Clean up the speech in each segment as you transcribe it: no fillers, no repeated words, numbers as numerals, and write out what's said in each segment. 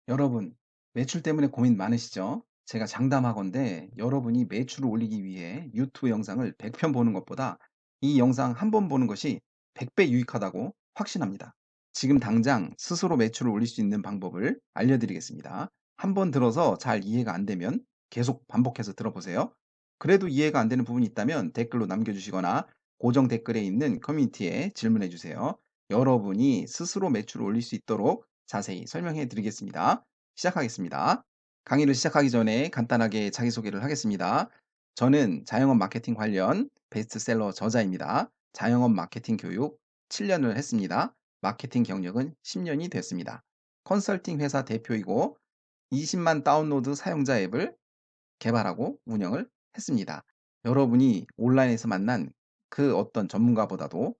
여러분, 매출 때문에 고민 많으시죠? 제가 장담하건대 여러분이 매출을 올리기 위해 유튜브 영상을 100편 보는 것보다 이 영상 한 번 보는 것이 100배 유익하다고 확신합니다. 지금 당장 스스로 매출을 올릴 수 있는 방법을 알려드리겠습니다. 한 번 들어서 잘 이해가 안 되면 계속 반복해서 들어보세요. 그래도 이해가 안 되는 부분이 있다면 댓글로 남겨주시거나 고정 댓글에 있는 커뮤니티에 질문해 주세요. 여러분이 스스로 매출을 올릴 수 있도록 자세히 설명해 드리겠습니다. 시작하겠습니다. 강의를 시작하기 전에 간단하게 자기소개를 하겠습니다. 저는 자영업 마케팅 관련 베스트셀러 저자입니다. 자영업 마케팅 교육 7년을 했습니다. 마케팅 경력은 10년이 됐습니다. 컨설팅 회사 대표이고 20만 다운로드 사용자 앱을 개발하고 운영을 했습니다. 여러분이 온라인에서 만난 그 어떤 전문가보다도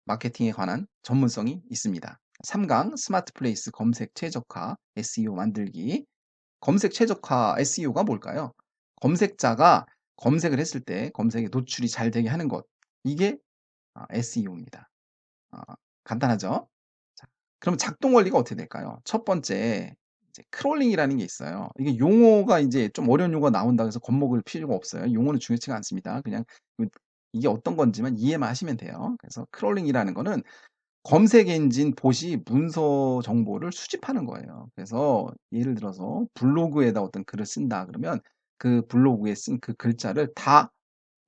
마케팅에 관한 전문성이 있습니다. 3강 스마트 플레이스 검색 최적화 SEO 만들기. 검색 최적화 SEO가 뭘까요? 검색자가 검색을 했을 때 검색에 노출이 잘 되게 하는 것. 이게 SEO입니다. 간단하죠? 자, 그럼 작동 원리가 어떻게 될까요? 첫 번째, 이제 크롤링이라는 게 있어요. 이게 용어가 이제 좀 어려운 용어가 나온다고 해서 겁먹을 필요가 없어요. 용어는 중요치가 않습니다. 그냥 이게 어떤 건지만 이해만 하시면 돼요. 그래서 크롤링이라는 거는 검색 엔진 봇이 문서 정보를 수집하는 거예요. 그래서 예를 들어서 블로그에다 어떤 글을 쓴다 그러면 그 블로그에 쓴 그 글자를 다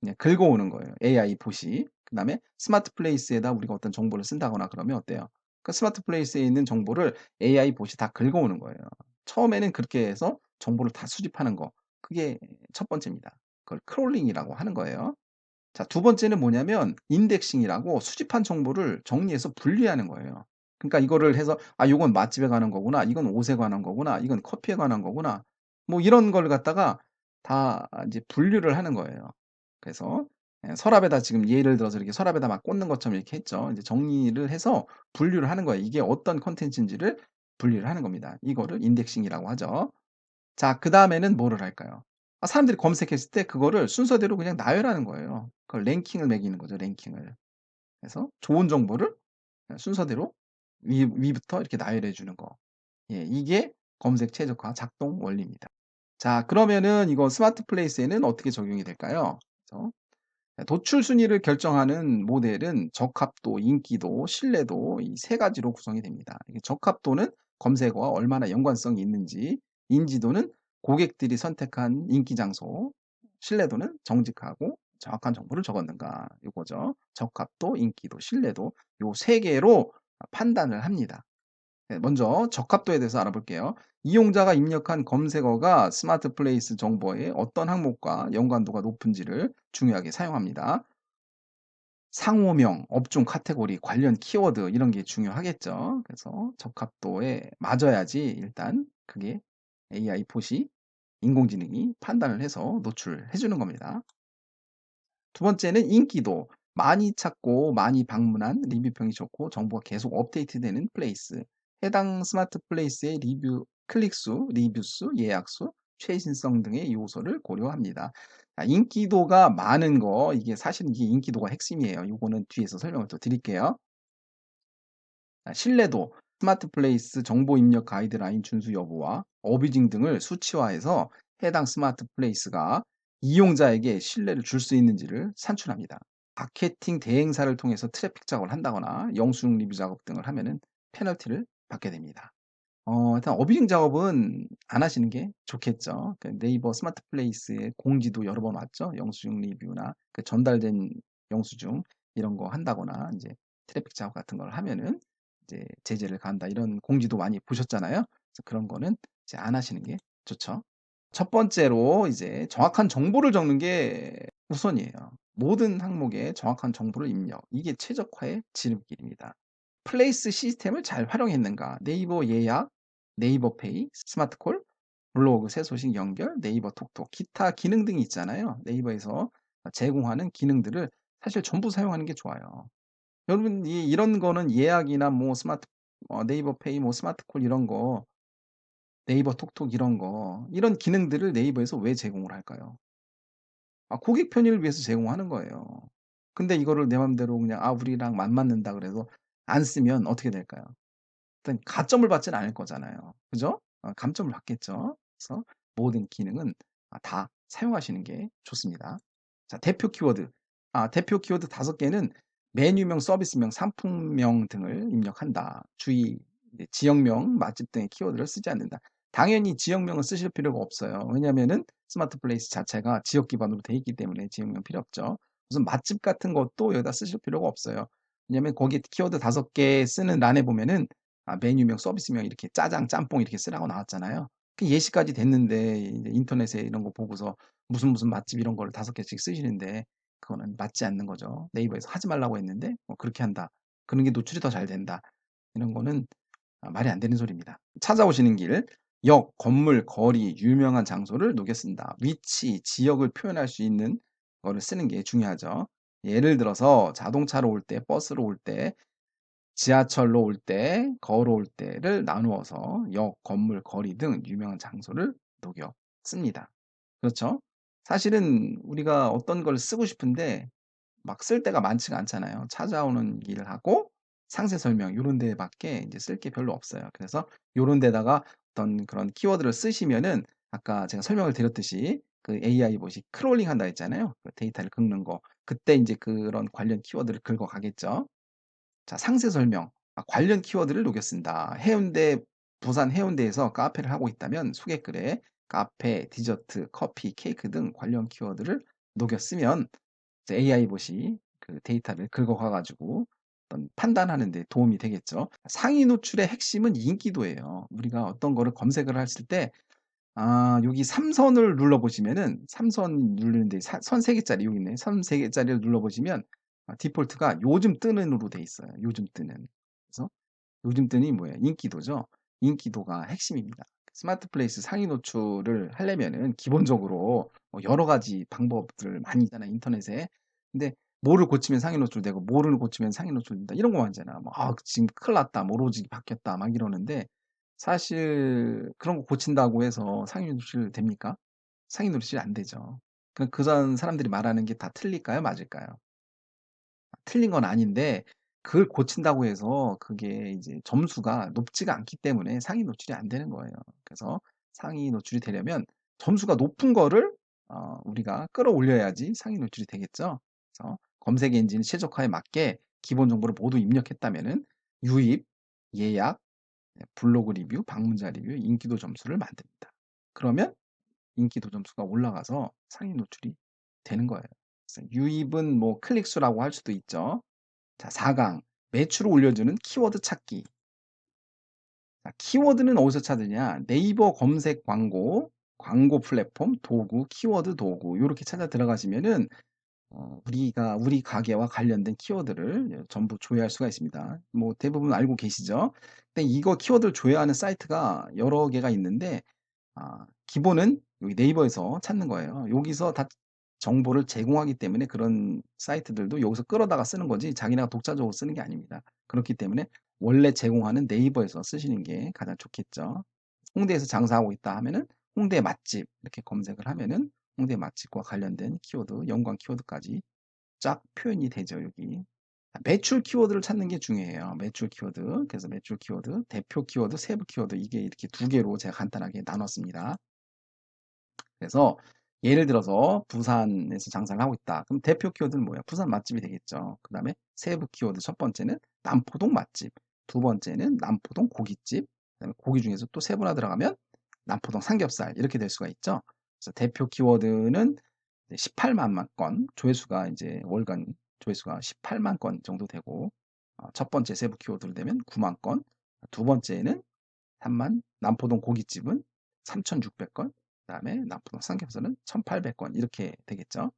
그냥 긁어오는 거예요. AI 봇이. 그다음에 스마트 플레이스에다 우리가 어떤 정보를 쓴다거나 그러면 어때요? 그 스마트 플레이스에 있는 정보를 AI 봇이 다 긁어오는 거예요. 처음에는 그렇게 해서 정보를 다 수집하는 거. 그게 첫 번째입니다. 그걸 크롤링이라고 하는 거예요. 자, 두 번째는 뭐냐면 인덱싱이라고 수집한 정보를 정리해서 분리하는 거예요. 그러니까 이거를 해서 '아 요건 맛집에 관한 거구나. 이건 옷에 관한 거구나. 이건 커피에 관한 거구나.' 뭐 이런 걸 갖다가 다 이제 분류를 하는 거예요. 그래서 서랍에다 지금 예를 들어서 이렇게 서랍에다 막 꽂는 것처럼 이렇게 했죠. 이제 정리를 해서 분류를 하는 거예요. 이게 어떤 콘텐츠인지를 분리를 하는 겁니다. 이거를 인덱싱이라고 하죠. 자, 그다음에는 뭐를 할까요? 사람들이 검색했을 때 그거를 순서대로 그냥 나열하는 거예요. 그걸 랭킹을 매기는 거죠, 랭킹을. 그래서 좋은 정보를 순서대로 위부터 이렇게 나열해 주는 거. 예, 이게 검색 최적화 작동 원리입니다. 자, 그러면은 이거 스마트 플레이스에는 어떻게 적용이 될까요? 그래서 도출 순위를 결정하는 모델은 적합도, 인기도, 신뢰도 이 세 가지로 구성이 됩니다. 이게 적합도는 검색어와 얼마나 연관성이 있는지, 인지도는 고객들이 선택한 인기 장소, 신뢰도는 정직하고 정확한 정보를 적었는가 요거죠. 적합도, 인기도, 신뢰도 요 세 개로 판단을 합니다. 네, 먼저 적합도에 대해서 알아볼게요. 이용자가 입력한 검색어가 스마트 플레이스 정보의 어떤 항목과 연관도가 높은지를 중요하게 사용합니다. 상호명, 업종 카테고리, 관련 키워드 이런 게 중요하겠죠. 그래서 적합도에 맞아야지 일단 그게 AI 봇이 인공지능이 판단을 해서 노출해 주는 겁니다. 두 번째는 인기도. 많이 찾고 많이 방문한 리뷰평이 좋고 정보가 계속 업데이트되는 플레이스. 해당 스마트 플레이스의 리뷰 클릭 수, 리뷰 수, 예약 수, 최신성 등의 요소를 고려합니다. 인기도가 많은 거 이게 사실은 이게 인기도가 핵심이에요. 요거는 뒤에서 설명을 또 드릴게요. 신뢰도, 스마트 플레이스 정보 입력 가이드라인 준수 여부와 어뷰징 등을 수치화해서 해당 스마트 플레이스가 이용자에게 신뢰를 줄 수 있는지를 산출합니다. 마케팅 대행사를 통해서 트래픽 작업을 한다거나 영수증 리뷰 작업 등을 하면은 페널티를 받게 됩니다. 일단 어뷰징 작업은 안 하시는 게 좋겠죠. 그 네이버 스마트 플레이스에 공지도 여러 번 왔죠. 영수증 리뷰나 그 전달된 영수증 이런 거 한다거나 이제 트래픽 작업 같은 걸 하면은 이제 제재를 가한다 이런 공지도 많이 보셨잖아요. 그래서 그런 거는 이제 안 하시는 게 좋죠. 첫 번째로 이제 정확한 정보를 적는 게 우선이에요. 모든 항목에 정확한 정보를 입력. 이게 최적화의 지름길입니다. 플레이스 시스템을 잘 활용했는가? 네이버 예약, 네이버 페이, 스마트콜, 블로그 새 소식 연결, 네이버 톡톡, 기타 기능 등이 있잖아요. 네이버에서 제공하는 기능들을 사실 전부 사용하는 게 좋아요. 여러분 이런 거는 예약이나 뭐 네이버 페이 뭐 스마트콜 이런 거 네이버 톡톡 이런 거 이런 기능들을 네이버에서 왜 제공을 할까요? 고객 편의를 위해서 제공하는 거예요. 근데 이거를 내 맘대로 그냥 우리랑 안 맞는다 그래서 안 쓰면 어떻게 될까요? 일단 가점을 받지는 않을 거잖아요. 그죠? 감점을 받겠죠. 그래서 모든 기능은 다 사용하시는 게 좋습니다. 자, 대표 키워드 5개는 메뉴명, 서비스명, 상품명 등을 입력한다. 주의, 지역명, 맛집 등의 키워드를 쓰지 않는다. 당연히 지역명은 쓰실 필요가 없어요. 왜냐면은 스마트 플레이스 자체가 지역 기반으로 돼 있기 때문에 지역명 필요 없죠. 무슨 맛집 같은 것도 여기다 쓰실 필요가 없어요. 왜냐면 거기 키워드 5개 쓰는 란에 보면은 메뉴명, 서비스명 이렇게 짜장, 짬뽕 이렇게 쓰라고 나왔잖아요. 그 예시까지 됐는데 이제 인터넷에 이런 거 보고서 무슨 맛집 이런 거를 5개씩 쓰시는데 그거는 맞지 않는 거죠. 네이버에서 하지 말라고 했는데 그렇게 한다. 그런 게 노출이 더 잘 된다. 이런 거는 말이 안 되는 소리입니다. 찾아오시는 길, 역, 건물, 거리, 유명한 장소를 녹여 쓴다. 위치, 지역을 표현할 수 있는 거를 쓰는 게 중요하죠. 예를 들어서 자동차로 올 때, 버스로 올 때, 지하철로 올 때, 걸어올 때를 나누어서 역, 건물, 거리 등 유명한 장소를 녹여 씁니다. 그렇죠? 사실은 우리가 어떤 걸 쓰고 싶은데 막 쓸 데가 많지가 않잖아요. 찾아오는 길을 하고 상세 설명 요런 데밖에 이제 쓸 게 별로 없어요. 그래서 요런 데다가 어떤 그런 키워드를 쓰시면은 아까 제가 설명을 드렸듯이 그 AI 봇이 크롤링 한다 했잖아요. 그 데이터를 긁는 거. 그때 이제 그런 관련 키워드를 긁어 가겠죠. 자, 상세 설명. 관련 키워드를 녹여 쓴다. 해운대, 부산 해운대에서 카페를 하고 있다면 소개글에 카페, 디저트, 커피, 케이크 등 관련 키워드를 녹여 쓰면 AI 봇이 그 데이터를 긁어가 가지고 어떤 판단하는 데 도움이 되겠죠. 상위 노출의 핵심은 인기도예요. 우리가 어떤 거를 검색을 했을 때 여기 3선을 눌러 보시면은 3선 누르는데 선 3개짜리 여기 있네. 선 3개짜리를 눌러 보시면 디폴트가 요즘 뜨는으로 돼 있어요. 요즘 뜨는. 그래서 요즘 뜨는 뭐예요? 인기도죠. 인기도가 핵심입니다. 스마트 플레이스 상위 노출을 하려면은 기본적으로 여러 가지 방법들 많이 있잖아요, 인터넷에. 근데 뭐를 고치면 상위 노출되고 뭐를 고치면 상위 노출된다 이런 거 많잖아. 뭐 지금 큰일 났다. 뭐 로직이 바뀌었다. 막 이러는데 사실 그런 거 고친다고 해서 상위 노출 됩니까? 상위 노출이 안 되죠. 그런 사람들이 말하는 게 다 틀릴까요? 맞을까요? 틀린 건 아닌데 그걸 고친다고 해서 그게 이제 점수가 높지가 않기 때문에 상위 노출이 안 되는 거예요. 그래서 상위 노출이 되려면 점수가 높은 거를 우리가 끌어올려야지 상위 노출이 되겠죠. 그래서 검색 엔진 최적화에 맞게 기본 정보를 모두 입력했다면은 유입, 예약, 블로그 리뷰, 방문자 리뷰, 인기도 점수를 만듭니다. 그러면 인기도 점수가 올라가서 상위 노출이 되는 거예요. 그래서 유입은 뭐 클릭 수라고 할 수도 있죠. 자, 4강. 매출을 올려주는 키워드 찾기. 자, 키워드는 어디서 찾느냐? 네이버 검색 광고, 광고 플랫폼, 도구, 키워드 도구. 요렇게 찾아 들어가시면은 우리 가게와 관련된 키워드를 전부 조회할 수가 있습니다. 뭐 대부분 알고 계시죠? 근데 이거 키워드를 조회하는 사이트가 여러 개가 있는데 기본은 여기 네이버에서 찾는 거예요. 여기서 다 정보를 제공하기 때문에 그런 사이트들도 여기서 끌어다가 쓰는 거지 자기네가 독자적으로 쓰는 게 아닙니다. 그렇기 때문에 원래 제공하는 네이버에서 쓰시는 게 가장 좋겠죠. 홍대에서 장사하고 있다 하면은 홍대 맛집 이렇게 검색을 하면은 홍대 맛집과 관련된 키워드, 연관 키워드까지 쫙 표현이 되죠, 여기. 매출 키워드를 찾는 게 중요해요. 매출 키워드. 그래서 매출 키워드, 대표 키워드, 세부 키워드 이게 이렇게 2개로 제가 간단하게 나눴습니다. 그래서 예를 들어서 부산에서 장사를 하고 있다. 그럼 대표 키워드는 뭐야? 부산 맛집이 되겠죠. 그 다음에 세부 키워드 첫 번째는 남포동 맛집, 두 번째는 남포동 고깃집, 그다음에 고기 중에서 또 세분화 들어가면 남포동 삼겹살 이렇게 될 수가 있죠. 그래서 대표 키워드는 18만 건, 조회수가 이제 월간 조회수가 18만 건 정도 되고 첫 번째 세부 키워드로 되면 9만 건, 두 번째는 3만, 남포동 고깃집은 3,600건, 그다음에 남포동 삼겹살은 1,800건 이렇게 되겠죠.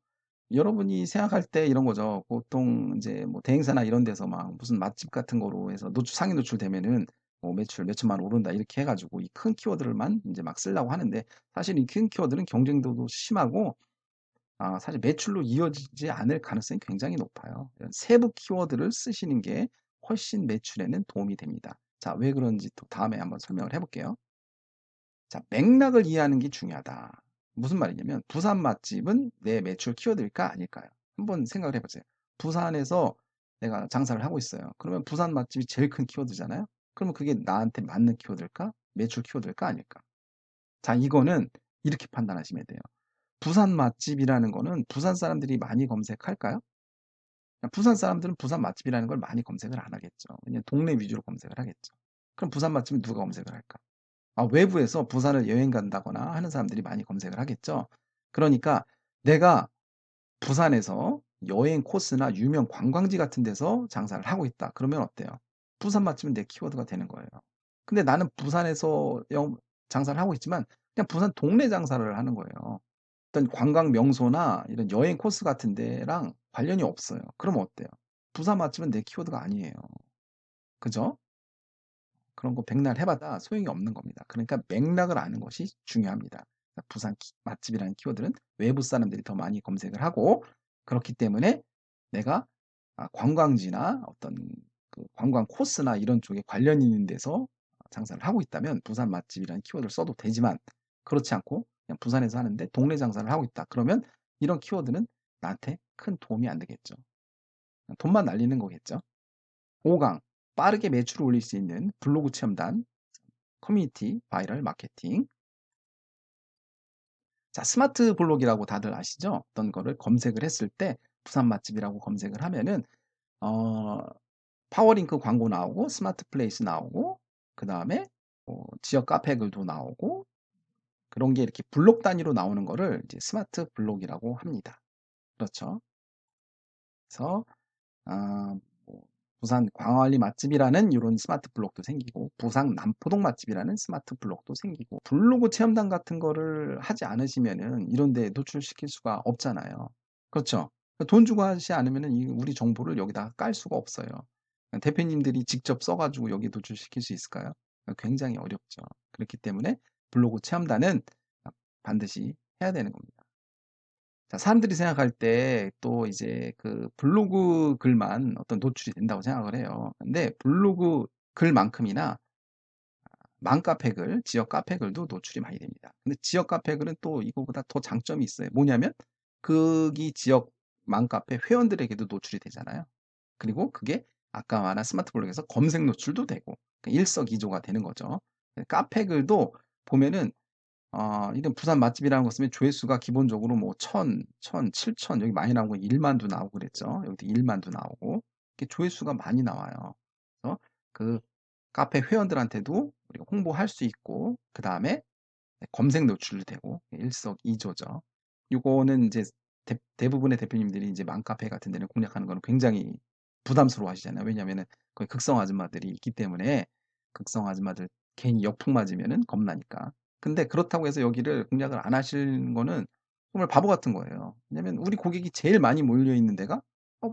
여러분이 생각할 때 이런 거죠. 보통 이제 뭐 대행사나 이런 데서 막 무슨 맛집 같은 거로 해서 상위 노출되면은 뭐 매출 몇 천만 오른다 이렇게 해가지고 이 큰 키워드를만 이제 막 쓰려고 하는데 사실 이 큰 키워드는 경쟁도도 심하고 사실 매출로 이어지지 않을 가능성이 굉장히 높아요. 이런 세부 키워드를 쓰시는 게 훨씬 매출에는 도움이 됩니다. 자, 왜 그런지 또 다음에 한번 설명을 해볼게요. 자, 맥락을 이해하는 게 중요하다. 무슨 말이냐면 부산 맛집은 내 매출 키워드일까 아닐까요? 한번 생각을 해보세요. 부산에서 내가 장사를 하고 있어요. 그러면 부산 맛집이 제일 큰 키워드잖아요. 그러면 그게 나한테 맞는 키워드일까? 매출 키워드일까 아닐까? 자, 이거는 이렇게 판단하시면 돼요. 부산 맛집이라는 거는 부산 사람들이 많이 검색할까요? 부산 사람들은 부산 맛집이라는 걸 많이 검색을 안 하겠죠. 왜냐면 동네 위주로 검색을 하겠죠. 그럼 부산 맛집은 누가 검색을 할까? 외부에서 부산을 여행 간다거나 하는 사람들이 많이 검색을 하겠죠. 그러니까 내가 부산에서 여행 코스나 유명 관광지 같은 데서 장사를 하고 있다. 그러면 어때요? 부산 맛집은 내 키워드가 되는 거예요. 근데 나는 부산에서 장사를 하고 있지만 그냥 부산 동네 장사를 하는 거예요. 어떤 관광 명소나 이런 여행 코스 같은 데랑 관련이 없어요. 그러면 어때요? 부산 맛집은 내 키워드가 아니에요. 그죠? 그런 거 백날 해봐도 소용이 없는 겁니다. 그러니까 맥락을 아는 것이 중요합니다. 부산 맛집이라는 키워드는 외부 사람들이 더 많이 검색을 하고 그렇기 때문에 내가 관광지나 어떤 그 관광 코스나 이런 쪽에 관련 있는 데서 장사를 하고 있다면 부산 맛집이라는 키워드를 써도 되지만 그렇지 않고 그냥 부산에서 하는데 동네 장사를 하고 있다. 그러면 이런 키워드는 나한테 큰 도움이 안 되겠죠. 돈만 날리는 거겠죠. 5강 빠르게 매출을 올릴 수 있는 블로그 체험단 커뮤니티 바이럴 마케팅. 자, 스마트 블록이라고 다들 아시죠? 어떤 거를 검색을 했을 때 부산 맛집이라고 검색을 하면은 어, 파워링크 광고 나오고 스마트 플레이스 나오고 그다음에 지역 카페글도 나오고 그런 게 이렇게 블록 단위로 나오는 거를 이제 스마트 블록이라고 합니다. 그렇죠? 그래서 뭐 부산 광안리 맛집이라는 이런 스마트 블록도 생기고 부산 남포동 맛집이라는 스마트 블록도 생기고 블로그 체험단 같은 거를 하지 않으시면은 이런 데 노출시킬 수가 없잖아요. 그렇죠? 돈 주고 하지 않으면은 우리 정보를 여기다 깔 수가 없어요. 대표님들이 직접 써가지고 여기 노출시킬 수 있을까요? 굉장히 어렵죠. 그렇기 때문에 블로그 체험단은 반드시 해야 되는 겁니다. 자, 사람들이 생각할 때 또 이제 그 블로그 글만 어떤 노출이 된다고 생각을 해요. 근데 블로그 글만큼이나 맘카페 글, 지역 카페 글도 노출이 많이 됩니다. 근데 지역 카페 글은 또 이거보다 더 장점이 있어요. 뭐냐면 거기 지역 맘카페 회원들에게도 노출이 되잖아요. 그리고 그게 아까 말한 스마트 블록에서 검색 노출도 되고 일석이조가 되는 거죠. 카페 글도 보면은 이런 부산 맛집이라는 거 쓰면 조회수가 기본적으로 뭐 1000, 7000 여기 많이 나온 거 1만도 나오고 그랬죠. 여기도 1만도 나오고 이렇게 조회수가 많이 나와요. 그래서 그 카페 회원들한테도 우리가 홍보할 수 있고 그 다음에 검색 노출도 되고 일석이조죠. 요거는 이제 대부분의 대표님들이 이제 맘카페 같은 데는 공략하는 거는 굉장히 부담스러워 하시잖아요. 왜냐면은 거기 극성 아줌마들이 있기 때문에 극성 아줌마들 괜히 역풍 맞으면은 겁나니까. 근데 그렇다고 해서 여기를 공략을 안 하시는 거는 정말 바보 같은 거예요. 왜냐면 우리 고객이 제일 많이 몰려 있는 데가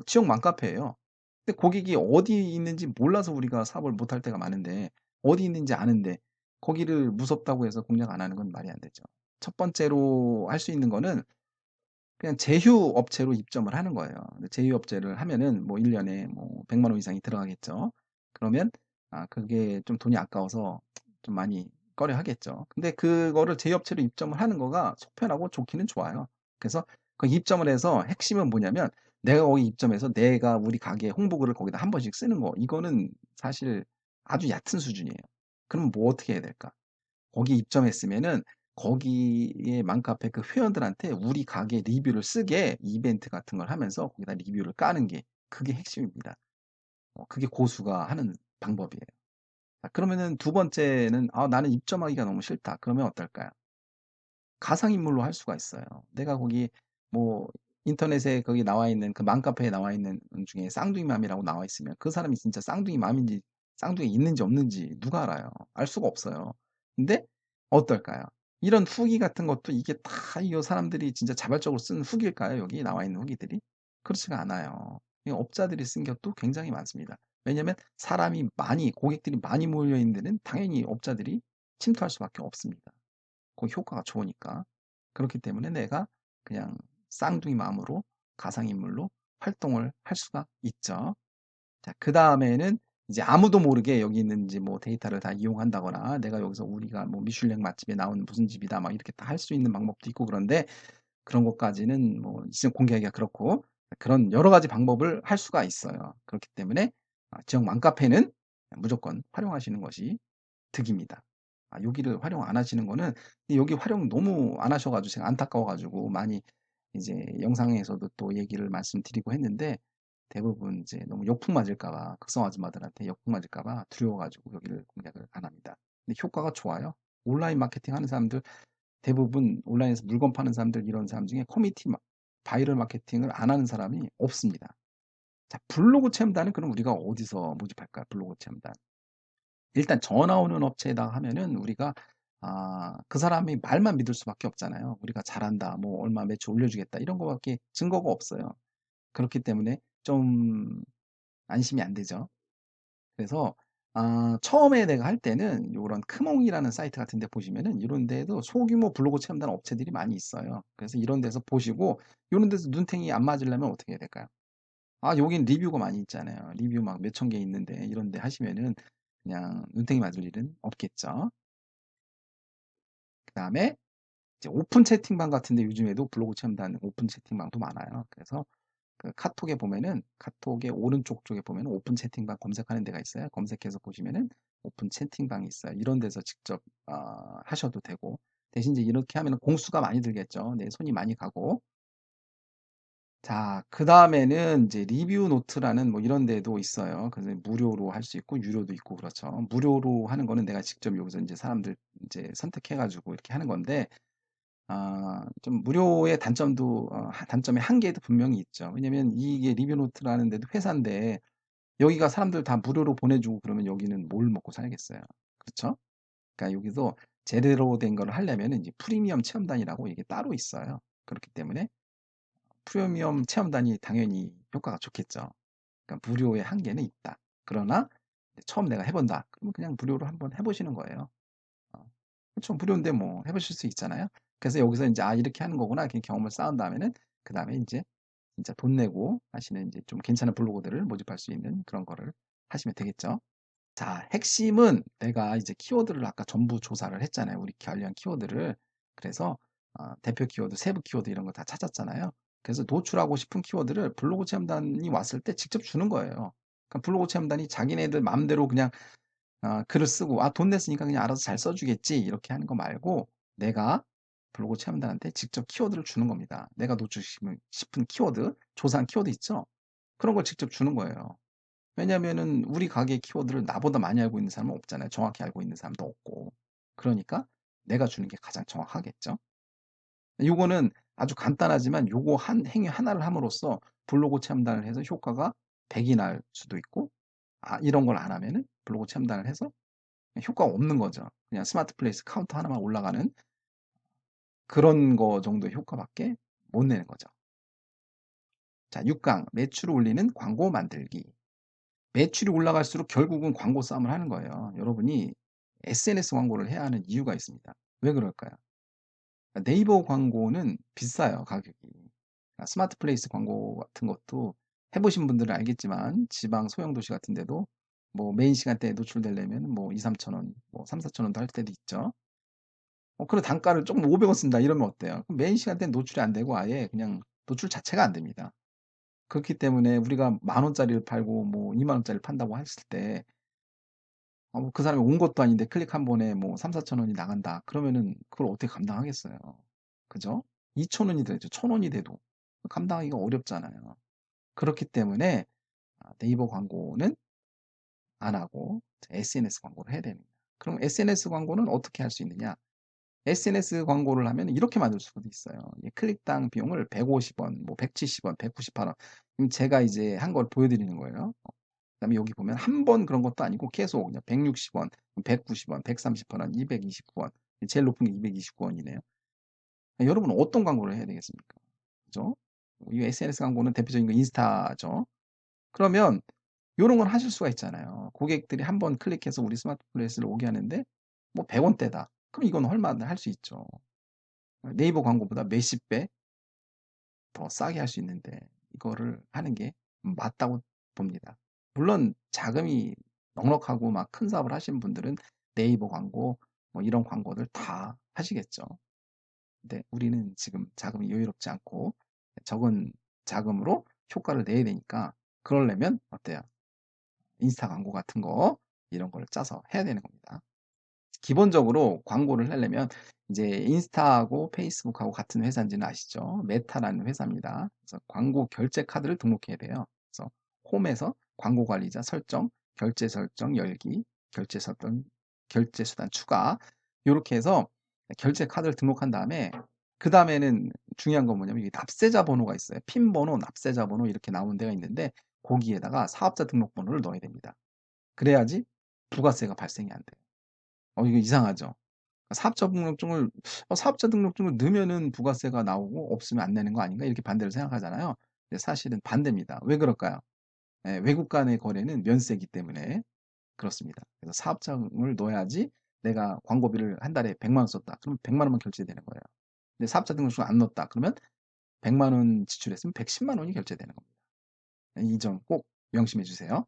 지역 맘카페예요. 근데 고객이 어디 있는지 몰라서 우리가 사업을 못할 때가 많은데 어디 있는지 아는데 거기를 무섭다고 해서 공략 안 하는 건 말이 안 되죠. 첫 번째로 할 수 있는 거는 그냥 제휴 업체로 입점을 하는 거예요. 근데 제휴 업체를 하면은 뭐 1년에 뭐 100만 원 이상이 들어가겠죠. 그러면 그게 좀 돈이 아까워서 좀 많이 꺼려 하겠죠. 근데 그거를 제휴 업체로 입점을 하는 거가 속편하고 좋기는 좋아요. 그래서 그 입점을 해서 핵심은 뭐냐면 내가 거기 입점해서 내가 우리 가게 홍보글을 거기다 한 번씩 쓰는 거. 이거는 사실 아주 얕은 수준이에요. 그럼 뭐 어떻게 해야 될까? 거기 입점했으면은 거기에 맘카페 그 회원들한테 우리 가게 리뷰를 쓰게 이벤트 같은 걸 하면서 거기다 리뷰를 까는 게 그게 핵심입니다. 그게 고수가 하는 방법이에요. 자, 그러면은 두 번째는 나는 입점하기가 너무 싫다. 그러면 어떨까요? 가상인물로 할 수가 있어요. 내가 거기 뭐 인터넷에 거기 나와 있는 그 맘카페에 나와 있는 중에 쌍둥이맘이라고 나와 있으면 그 사람이 진짜 쌍둥이맘인지 쌍둥이 있는지 없는지 누가 알아요? 알 수가 없어요. 근데 어떨까요? 이런 후기 같은 것도 이게 다 이 사람들이 진짜 자발적으로 쓴 후기일까요? 여기 나와 있는 후기들이? 그렇지가 않아요. 이 업자들이 쓴 것도 굉장히 많습니다. 왜냐면 사람이 많이 고객들이 많이 몰려 있는 데는 당연히 업자들이 침투할 수밖에 없습니다. 그 효과가 좋으니까. 그렇기 때문에 내가 그냥 쌍둥이 마음으로 가상인물로 활동을 할 수가 있죠. 자, 그 다음에는 이제 아무도 모르게 여기 있는 이제 뭐 데이터를 다 이용한다거나 내가 여기서 우리가 뭐 미슐랭 맛집에 나온 무슨 집이다 막 이렇게 다 할 수 있는 방법도 있고 그런데 그런 것까지는 뭐 지금 공개하기가 그렇고 그런 여러 가지 방법을 할 수가 있어요. 그렇기 때문에 지역 맘카페는 무조건 활용하시는 것이 득입니다. 여기를 활용 안 하시는 거는 여기 활용 너무 안 하셔 가지고 제가 안타까워 가지고 많이 이제 영상에서도 또 얘기를 말씀드리고 했는데 대부분 이제 너무 역풍 맞을까 봐 극성 아줌마들한테 역풍 맞을까 봐 두려워 가지고 여기를 공략을 안 합니다. 근데 효과가 좋아요. 온라인 마케팅 하는 사람들 대부분 온라인에서 물건 파는 사람들 이런 사람 중에 커뮤니티 바이럴 마케팅을 안 하는 사람이 없습니다. 자, 블로그 체험단은 그럼 우리가 어디서 모집할까요? 블로그 체험단. 일단 전화 오는 업체에다가 하면은 우리가 그 사람이 말만 믿을 수밖에 없잖아요. 우리가 잘한다, 뭐 얼마 매출 올려주겠다 이런 거밖에 증거가 없어요. 그렇기 때문에 좀 안심이 안 되죠. 그래서 처음에 내가 할 때는 요런 크몽이라는 사이트 같은 데 보시면은 이런 데에도 소규모 블로그 체험단 업체들이 많이 있어요. 그래서 이런 데서 보시고 요런 데서 눈탱이 안 맞으려면 어떻게 해야 될까요? 여긴 리뷰가 많이 있잖아요. 리뷰 막 몇천 개 있는데 이런 데 하시면은 그냥 눈탱이 맞을 일은 없겠죠. 그다음에 이제 오픈 채팅방 같은 데 요즘에도 블로그 체험단 오픈 채팅방도 많아요. 그래서 그 카톡에 보면은 카톡의 오른쪽 쪽에 보면 오픈 채팅방 검색하는 데가 있어요. 검색해서 보시면은 오픈 채팅방이 있어요. 이런 데서 직접 하셔도 되고 대신 이제 이렇게 하면은 공수가 많이 들겠죠. 네, 손이 많이 가고. 자, 그다음에는 이제 리뷰 노트라는 뭐 이런 데도 있어요. 그래서 무료로 할 수 있고 유료도 있고 그렇죠. 무료로 하는 거는 내가 직접 여기서 이제 사람들 이제 선택해 가지고 이렇게 하는 건데 좀 무료의 단점도 단점의 한계도 분명히 있죠. 왜냐면 이게 리뷰 노트라는 데도 회사인데 여기가 사람들 다 무료로 보내주고 그러면 여기는 뭘 먹고 살겠어요. 그렇죠? 그러니까 여기서 제대로 된 거를 하려면 이제 프리미엄 체험단이라고 이게 따로 있어요. 그렇기 때문에 프리미엄 체험단이 당연히 효과가 좋겠죠. 그러니까 무료의 한계는 있다. 그러나 처음 내가 해본다. 그러면 그냥 무료로 한번 해보시는 거예요. 그렇죠. 무료인데 뭐 해보실 수 있잖아요. 그래서 여기서 이제 이렇게 하는 거구나 이렇게 경험을 쌓은 다음에는 그 다음에 이제 진짜 돈 내고 하시는 이제 좀 괜찮은 블로거들을 모집할 수 있는 그런 거를 하시면 되겠죠. 자, 핵심은 내가 이제 키워드를 아까 전부 조사를 했잖아요. 우리 관련 키워드를. 그래서 대표 키워드, 세부 키워드 이런 거 다 찾았잖아요. 그래서 노출하고 싶은 키워드를 블로그 체험단이 왔을 때 직접 주는 거예요. 그러니까 블로그 체험단이 자기네들 마음대로 그냥 글을 쓰고 돈 냈으니까 그냥 알아서 잘 써주겠지 이렇게 하는 거 말고 내가 블로그 체험단한테 직접 키워드를 주는 겁니다. 내가 노출시키고 싶은 키워드, 조사한 키워드 있죠? 그런 걸 직접 주는 거예요. 왜냐면은 우리 가게 키워드를 나보다 많이 알고 있는 사람은 없잖아요. 정확히 알고 있는 사람도 없고. 그러니까 내가 주는 게 가장 정확하겠죠. 요거는 아주 간단하지만 요거 한 행위 하나를 함으로써 블로그 체험단을 해서 효과가 100이 날 수도 있고 이런 걸 안 하면은 블로그 체험단을 해서 효과가 없는 거죠. 그냥 스마트 플레이스 카운터 하나만 올라가는 그런 거 정도의 효과밖에 못 내는 거죠. 자, 6강 매출을 올리는 광고 만들기. 매출이 올라갈수록 결국은 광고 싸움을 하는 거예요. 여러분이 SNS 광고를 해야 하는 이유가 있습니다. 왜 그럴까요? 네이버 광고는 비싸요, 가격이. 스마트 플레이스 광고 같은 것도 해보신 분들은 알겠지만 지방 소형도시 같은 데도 뭐 메인 시간대에 노출되려면 뭐 2, 3천 원, 뭐 3, 4천 원도 할 때도 있죠. 그런 단가를 조금 500원 쓴다 이러면 어때요? 그럼 메인 시간대는 노출이 안 되고 아예 그냥 노출 자체가 안 됩니다. 그렇기 때문에 우리가 만 원짜리를 팔고 뭐 2만 원짜리를 판다고 했을 때 그 사람이 온 것도 아닌데 클릭 한 번에 뭐 3, 4천 원이 나간다. 그러면은 그걸 어떻게 감당하겠어요? 그죠? 2천 원이 돼도 1천 원이 돼도 감당하기가 어렵잖아요. 그렇기 때문에 네이버 광고는 안 하고 SNS 광고를 해야 됩니다. 그럼 SNS 광고는 어떻게 할 수 있느냐? SNS 광고를 하면 이렇게 만들 수도 있어요. 클릭당 비용을 150원, 뭐 170원, 198원. 제가 이제 한 걸 보여드리는 거예요. 그다음에 여기 보면 한 번 그런 것도 아니고 계속 그냥 160원, 190원, 130원, 229원. 제일 높은 게 229원이네요. 여러분 어떤 광고를 해야 되겠습니까? 그죠? 이 SNS 광고는 대표적인 거 인스타죠. 그러면 요런 건 하실 수가 있잖아요. 고객들이 한 번 클릭해서 우리 스마트 플레이스를 오게 하는데 뭐 100원대다. 그럼 이건 얼마나 할 수 있죠. 네이버 광고보다 몇십 배 더 싸게 할 수 있는데 이거를 하는 게 맞다고 봅니다. 물론 자금이 넉넉하고 막 큰 사업을 하시는 분들은 네이버 광고 뭐 이런 광고들 다 하시겠죠. 근데 우리는 지금 자금이 여유롭지 않고 적은 자금으로 효과를 내야 되니까 그러려면 어때요? 인스타 광고 같은 거 이런 걸 짜서 해야 되는 겁니다. 기본적으로 광고를 하려면 이제 인스타하고 페이스북하고 같은 회사인지는 아시죠? 메타라는 회사입니다. 그래서 광고 결제 카드를 등록해야 돼요. 그래서 홈에서 광고 관리자 설정, 열기, 결제 수단 추가 요렇게 해서 결제 카드를 등록한 다음에 그다음에는 중요한 건 뭐냐면 이 납세자 번호가 있어요. 핀 번호, 납세자 번호 이렇게 나오는 데가 있는데 거기에다가 사업자 등록번호를 넣어야 됩니다. 그래야지 부가세가 발생이 안 돼요. 이거 이상하죠? 사업자 등록증을 넣으면은 부가세가 나오고 없으면 안 내는 거 아닌가? 이렇게 반대로 생각하잖아요. 근데 사실은 반대입니다. 왜 그럴까요? 예, 외국 간의 거래는 면세이기 때문에 그렇습니다. 그래서 사업장을 넣어야지 내가 광고비를 한 달에 100만 원 썼다. 그러면 100만 원만 결제되는 거예요. 근데 사업자 등록증을 안 넣었다. 그러면 100만 원 지출했으면 110만 원이 결제되는 겁니다. 이 점 꼭 명심해 주세요.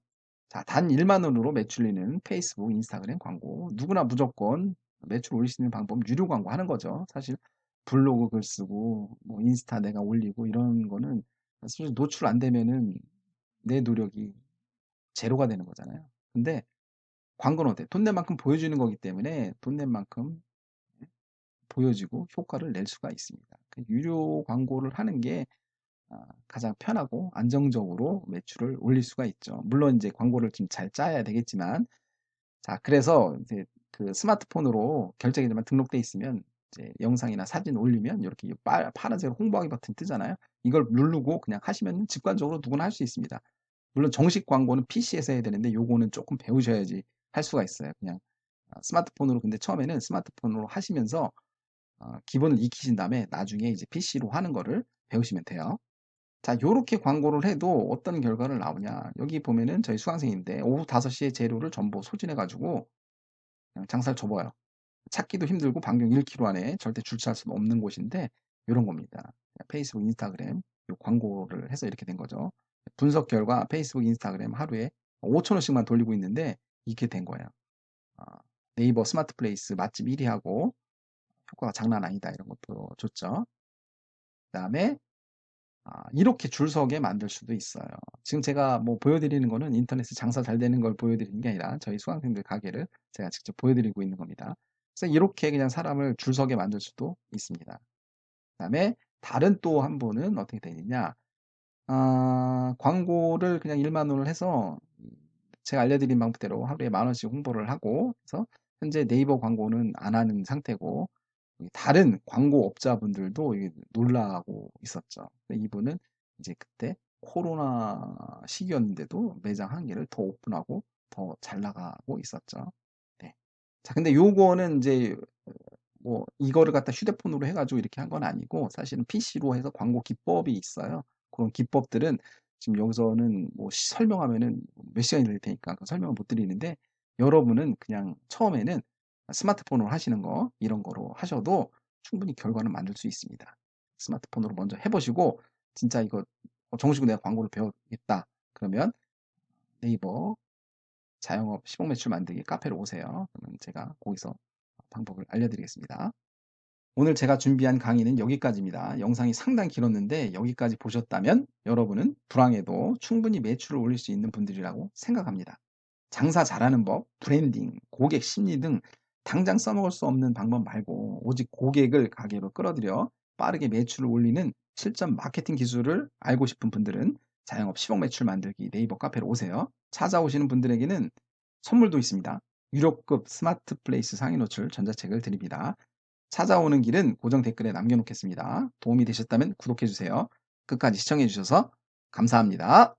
자, 단 1만 원으로 매출리는 페이스북, 인스타그램 광고. 누구나 무조건 매출 올릴 수 있는 방법은 유료 광고 하는 거죠. 사실 블로그 글 쓰고 뭐 인스타 내가 올리고 이런 거는 사실 노출 안 되면은 내 노력이 제로가 되는 거잖아요. 근데 광고는 어때? 돈 낸 만큼 보여주는 거기 때문에 돈 낸 만큼 보여지고 효과를 낼 수가 있습니다. 그 유료 광고를 하는 게 가장 편하고 안정적으로 매출을 올릴 수가 있죠. 물론 이제 광고를 좀 잘 짜야 되겠지만, 자, 그래서 이제 그 스마트폰으로 결제 계정만 등록돼 있으면 이제 영상이나 사진 올리면 이렇게 파란색 홍보하기 버튼 뜨잖아요. 이걸 누르고 그냥 하시면 직관적으로 누구나 할 수 있습니다. 물론 정식 광고는 PC에서 해야 되는데 요거는 조금 배우셔야지 할 수가 있어요. 그냥 스마트폰으로 근데 처음에는 스마트폰으로 하시면서 기본을 익히신 다음에 나중에 이제 PC로 하는 거를 배우시면 돼요. 자, 요렇게 광고를 해도 어떤 결과를 나오냐. 여기 보면은 저희 수강생인데 오후 5시에 재료를 전부 소진해가지고 그냥 장사를 접어요. 찾기도 힘들고 반경 1km 안에 절대 주차할 수 없는 곳인데 요런 겁니다. 페이스북, 인스타그램 요 광고를 해서 이렇게 된 거죠. 분석 결과 페이스북, 인스타그램 하루에 5천 원씩만 돌리고 있는데 이렇게 된 거예요. 아, 네이버 스마트 플레이스 맛집 1위 하고 효과가 장난 아니다 이런 것도 줬죠. 그다음에 이렇게 줄 서게 만들 수도 있어요. 지금 제가 뭐 보여드리는 거는 인터넷에 장사 잘 되는 걸 보여드리는 게 아니라 저희 수강생들 가게를 제가 직접 보여드리고 있는 겁니다. 그래서 이렇게 그냥 사람을 줄 서게 만들 수도 있습니다. 그다음에 다른 또 한 분은 어떻게 되느냐? 광고를 그냥 1만 원을 해서 제가 알려드린 방법대로 하루에 10,000원씩 홍보를 하고 그래서 현재 네이버 광고는 안 하는 상태고 다른 광고업자분들도 놀라고 있었죠. 이분은 이제 그때 코로나 시기였는데도 매장 한 개를 더 오픈하고 더 잘 나가고 있었죠. 네. 자, 근데 요거는 이제 뭐 이거를 갖다 휴대폰으로 해가지고 이렇게 한 건 아니고 사실은 PC로 해서 광고 기법이 있어요. 그런 기법들은 지금 여기서는 뭐 설명하면은 몇 시간이 될 테니까 그 설명을 못 드리는데 여러분은 그냥 처음에는 스마트폰으로 하시는 거 이런 거로 하셔도 충분히 결과는 만들 수 있습니다. 스마트폰으로 먼저 해보시고 진짜 이거 정식으로 내가 광고를 배우겠다 그러면 네이버 자영업 시범 매출 만들기 카페로 오세요. 그러면 제가 거기서 방법을 알려드리겠습니다. 오늘 제가 준비한 강의는 여기까지입니다. 영상이 상당히 길었는데 여기까지 보셨다면 여러분은 불황에도 충분히 매출을 올릴 수 있는 분들이라고 생각합니다. 장사 잘하는 법, 브랜딩, 고객 심리 등 당장 써먹을 수 없는 방법 말고 오직 고객을 가게로 끌어들여 빠르게 매출을 올리는 실전 마케팅 기술을 알고 싶은 분들은 자영업 시범 매출 만들기 네이버 카페로 오세요. 찾아오시는 분들에게는 선물도 있습니다. 유료급 스마트 플레이스 상위 노출 전자책을 드립니다. 찾아오는 길은 고정 댓글에 남겨놓겠습니다. 도움이 되셨다면 구독해주세요. 끝까지 시청해주셔서 감사합니다.